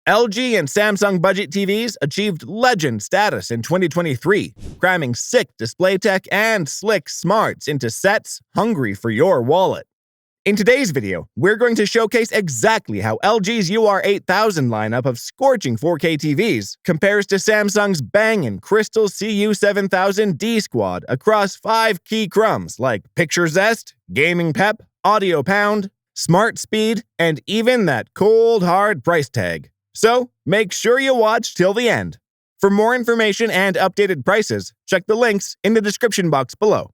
LG and Samsung budget TVs achieved legend status in 2023, cramming sick display tech and slick smarts into sets hungry for your wallet. In today's video, we're going to showcase exactly how LG's UR8000 lineup of scorching 4K TVs compares to Samsung's bangin' Crystal CU7000D squad across 5 key crumbs like picture zest, gaming pep, audio pound, smart speed, and even that cold hard price tag. So, make sure you watch till the end. For more information and updated prices, check the links in the description box below.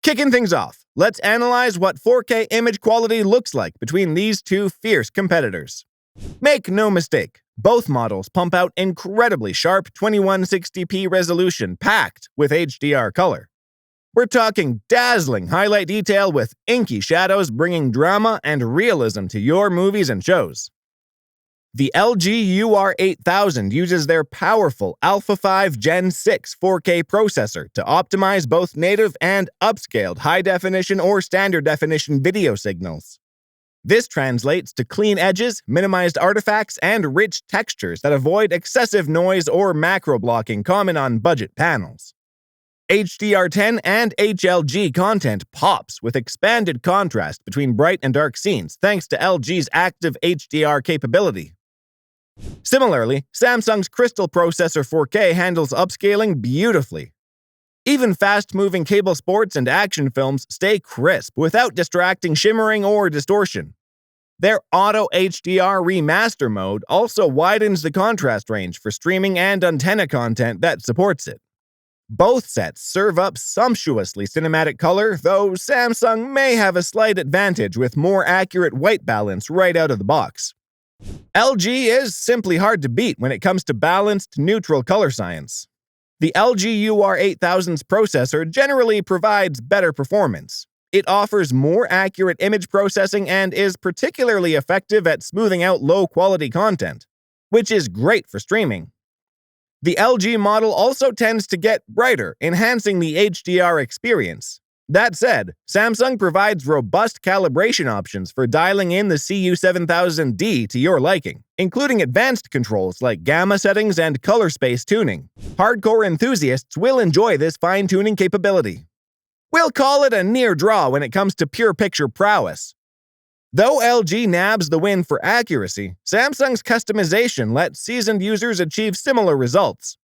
Kicking things off, let's analyze what 4K image quality looks like between these two fierce competitors. Make no mistake, both models pump out incredibly sharp 2160p resolution packed with HDR color. We're talking dazzling highlight detail with inky shadows bringing drama and realism to your movies and shows. The LG UR8000 uses their powerful Alpha 5 Gen 6 4K processor to optimize both native and upscaled high-definition or standard-definition video signals. This translates to clean edges, minimized artifacts, and rich textures that avoid excessive noise or macro blocking common on budget panels. HDR10 and HLG content pops with expanded contrast between bright and dark scenes thanks to LG's active HDR capability. Similarly, Samsung's Crystal Processor 4K handles upscaling beautifully. Even fast-moving cable sports and action films stay crisp without distracting shimmering or distortion. Their Auto HDR Remaster mode also widens the contrast range for streaming and antenna content that supports it. Both sets serve up sumptuously cinematic color, though Samsung may have a slight advantage with more accurate white balance right out of the box. LG is simply hard to beat when it comes to balanced, neutral color science. The LG UR8000's processor generally provides better performance. It offers more accurate image processing and is particularly effective at smoothing out low-quality content, which is great for streaming. The LG model also tends to get brighter, enhancing the HDR experience. That said, Samsung provides robust calibration options for dialing in the CU7000D to your liking, including advanced controls like gamma settings and color space tuning. Hardcore enthusiasts will enjoy this fine-tuning capability. We'll call it a near draw when it comes to pure picture prowess. Though LG nabs the win for accuracy, Samsung's customization lets seasoned users achieve similar results.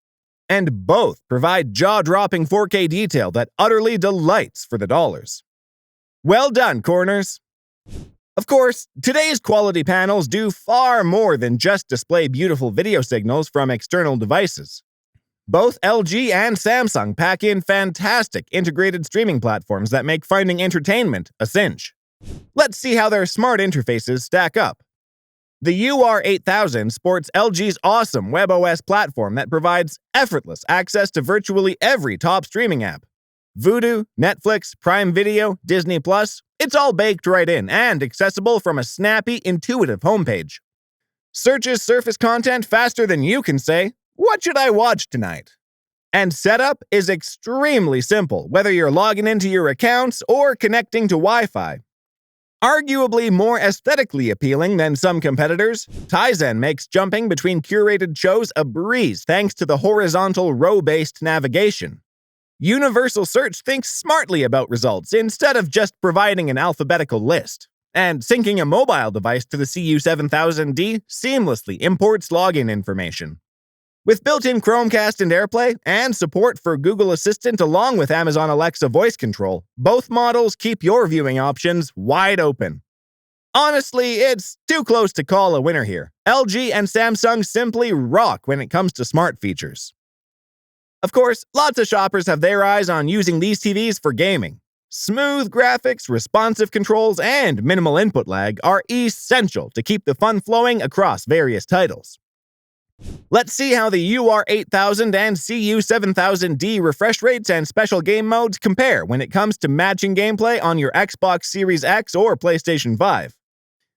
And both provide jaw-dropping 4K detail that utterly delights for the dollars. Well done, corners! Of course, today's quality panels do far more than just display beautiful video signals from external devices. Both LG and Samsung pack in fantastic integrated streaming platforms that make finding entertainment a cinch. Let's see how their smart interfaces stack up. The UR8000 sports LG's awesome WebOS platform that provides effortless access to virtually every top streaming app. Vudu, Netflix, Prime Video, Disney+, it's all baked right in and accessible from a snappy, intuitive homepage. Searches surface content faster than you can say, "What should I watch tonight?" And setup is extremely simple, whether you're logging into your accounts or connecting to Wi-Fi. Arguably more aesthetically appealing than some competitors, Tizen makes jumping between curated shows a breeze thanks to the horizontal row-based navigation. Universal Search thinks smartly about results instead of just providing an alphabetical list. And syncing a mobile device to the CU7000D seamlessly imports login information. With built-in Chromecast and AirPlay, and support for Google Assistant along with Amazon Alexa voice control, both models keep your viewing options wide open. Honestly, it's too close to call a winner here. LG and Samsung simply rock when it comes to smart features. Of course, lots of shoppers have their eyes on using these TVs for gaming. Smooth graphics, responsive controls, and minimal input lag are essential to keep the fun flowing across various titles. Let's see how the UR8000 and CU7000D refresh rates and special game modes compare when it comes to matching gameplay on your Xbox Series X or PlayStation 5.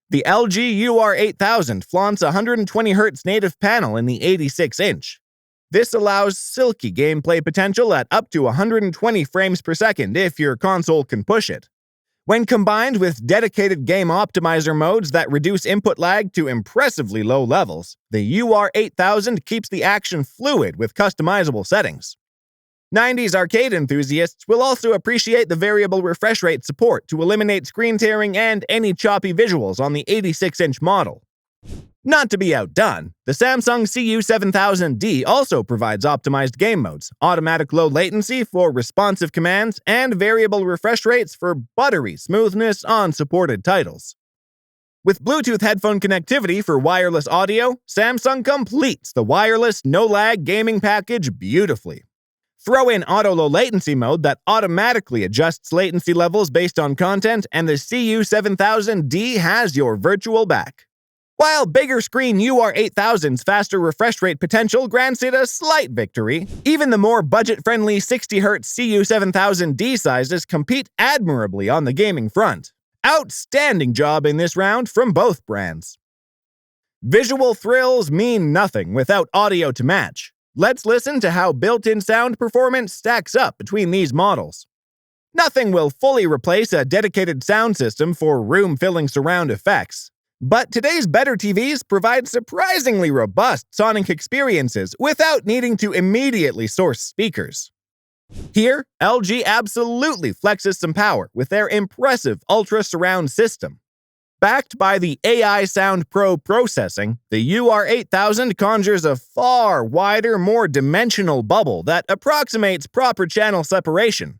The LG UR8000 flaunts a 120Hz native panel in the 86-inch. This allows silky gameplay potential at up to 120 frames per second if your console can push it. When combined with dedicated game optimizer modes that reduce input lag to impressively low levels, the UR8000 keeps the action fluid with customizable settings. 90s arcade enthusiasts will also appreciate the variable refresh rate support to eliminate screen tearing and any choppy visuals on the 86-inch model. Not to be outdone, the Samsung CU7000D also provides optimized game modes, automatic low latency for responsive commands, and variable refresh rates for buttery smoothness on supported titles. With Bluetooth headphone connectivity for wireless audio, Samsung completes the wireless no-lag gaming package beautifully. Throw in auto low latency mode that automatically adjusts latency levels based on content, and the CU7000D has your virtual back. While bigger screen UR8000's faster refresh rate potential grants it a slight victory, even the more budget-friendly 60Hz CU7000D sizes compete admirably on the gaming front. Outstanding job in this round from both brands. Visual thrills mean nothing without audio to match. Let's listen to how built-in sound performance stacks up between these models. Nothing will fully replace a dedicated sound system for room-filling surround effects. But today's better TVs provide surprisingly robust sonic experiences without needing to immediately source speakers. Here, LG absolutely flexes some power with their impressive Ultra Surround system. Backed by the AI Sound Pro processing, the UR8000 conjures a far wider, more dimensional bubble that approximates proper channel separation.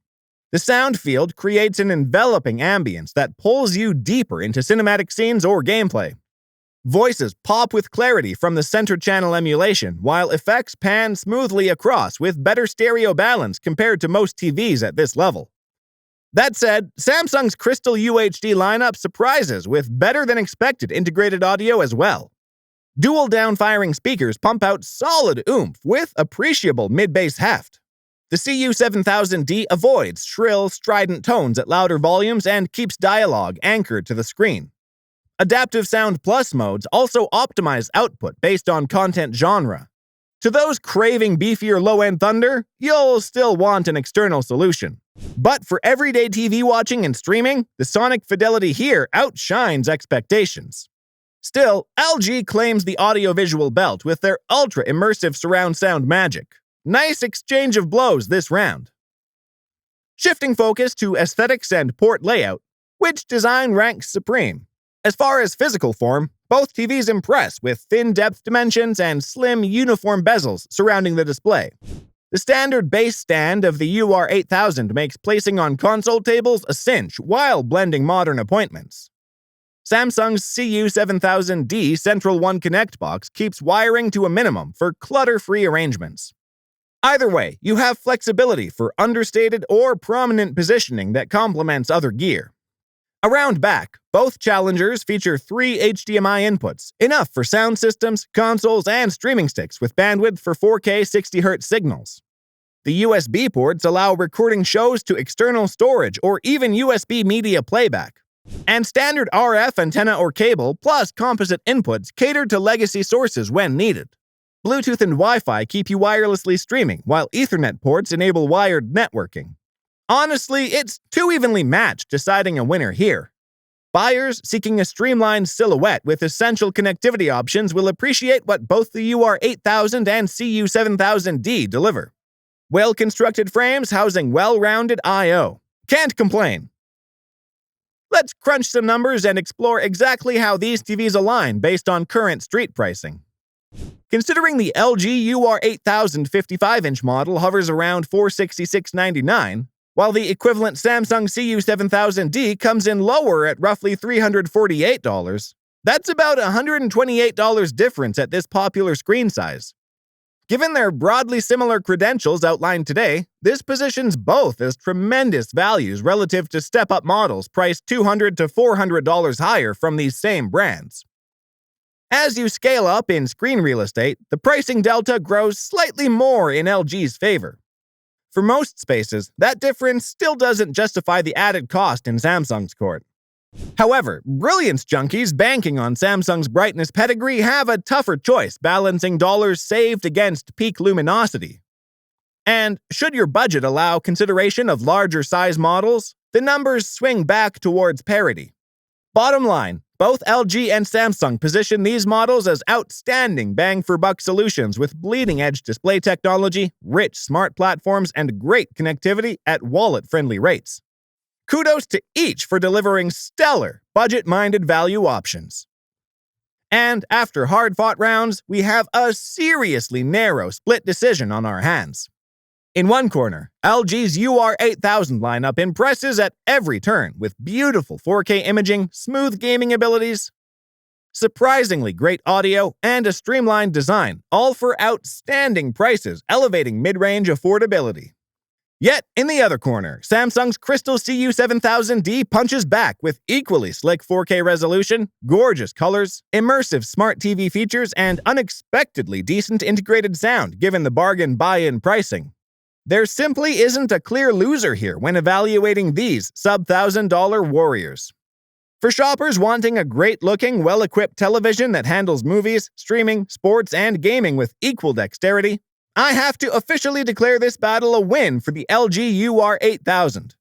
The sound field creates an enveloping ambience that pulls you deeper into cinematic scenes or gameplay. Voices pop with clarity from the center channel emulation, while effects pan smoothly across with better stereo balance compared to most TVs at this level. That said, Samsung's Crystal UHD lineup surprises with better-than-expected integrated audio as well. Dual down-firing speakers pump out solid oomph with appreciable mid-bass heft. The CU7000D avoids shrill, strident tones at louder volumes and keeps dialogue anchored to the screen. Adaptive Sound Plus modes also optimize output based on content genre. To those craving beefier low-end thunder, you'll still want an external solution. But for everyday TV watching and streaming, the sonic fidelity here outshines expectations. Still, LG claims the audiovisual belt with their ultra-immersive surround sound magic. Nice exchange of blows this round. Shifting focus to aesthetics and port layout, which design ranks supreme? As far as physical form, both TVs impress with thin depth dimensions and slim, uniform bezels surrounding the display. The standard base stand of the UR8000 makes placing on console tables a cinch while blending modern appointments. Samsung's CU7000D Central 1 Connect box keeps wiring to a minimum for clutter-free arrangements. Either way, you have flexibility for understated or prominent positioning that complements other gear. Around back, both challengers feature 3 HDMI inputs, enough for sound systems, consoles, and streaming sticks with bandwidth for 4K 60Hz signals. The USB ports allow recording shows to external storage or even USB media playback. And standard RF antenna or cable plus composite inputs cater to legacy sources when needed. Bluetooth and Wi-Fi keep you wirelessly streaming, while Ethernet ports enable wired networking. Honestly, it's too evenly matched deciding a winner here. Buyers seeking a streamlined silhouette with essential connectivity options will appreciate what both the UR8000 and CU7000D deliver. Well-constructed frames housing well-rounded I/O. Can't complain. Let's crunch some numbers and explore exactly how these TVs align based on current street pricing. Considering the LG UR8000 55-inch model hovers around $466.99, while the equivalent Samsung CU7000D comes in lower at roughly $348, that's about $128 difference at this popular screen size. Given their broadly similar credentials outlined today, this positions both as tremendous values relative to step-up models priced $200 to $400 higher from these same brands. As you scale up in screen real estate, the pricing delta grows slightly more in LG's favor. For most spaces, that difference still doesn't justify the added cost in Samsung's court. However, brilliance junkies banking on Samsung's brightness pedigree have a tougher choice balancing dollars saved against peak luminosity. And should your budget allow consideration of larger size models, the numbers swing back towards parity. Bottom line, both LG and Samsung position these models as outstanding bang-for-buck solutions with bleeding-edge display technology, rich smart platforms, and great connectivity at wallet-friendly rates. Kudos to each for delivering stellar, budget-minded value options. And after hard-fought rounds, we have a seriously narrow split decision on our hands. In one corner, LG's UR8000 lineup impresses at every turn with beautiful 4K imaging, smooth gaming abilities, surprisingly great audio, and a streamlined design, all for outstanding prices, elevating mid-range affordability. Yet, in the other corner, Samsung's Crystal CU7000D punches back with equally slick 4K resolution, gorgeous colors, immersive smart TV features, and unexpectedly decent integrated sound given the bargain buy-in pricing. There simply isn't a clear loser here when evaluating these sub-$1,000 warriors. For shoppers wanting a great-looking, well-equipped television that handles movies, streaming, sports, and gaming with equal dexterity, I have to officially declare this battle a win for the LG UR8000.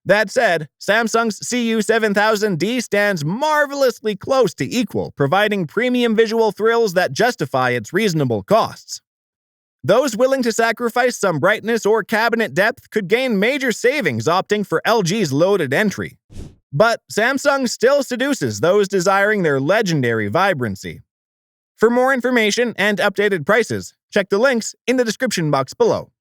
That said, Samsung's CU7000D stands marvelously close to equal, providing premium visual thrills that justify its reasonable costs. Those willing to sacrifice some brightness or cabinet depth could gain major savings opting for LG's loaded entry. But Samsung still seduces those desiring their legendary vibrancy. For more information and updated prices, check the links in the description box below.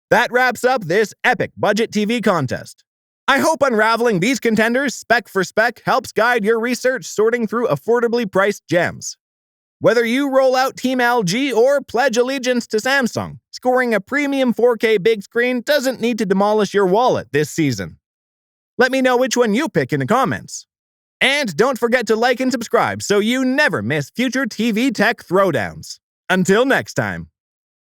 That wraps up this epic budget TV contest. I hope unraveling these contenders spec for spec helps guide your research sorting through affordably priced gems. Whether you roll out Team LG or pledge allegiance to Samsung, scoring a premium 4K big screen doesn't need to demolish your wallet this season. Let me know which one you pick in the comments. And don't forget to like and subscribe so you never miss future TV tech throwdowns. Until next time.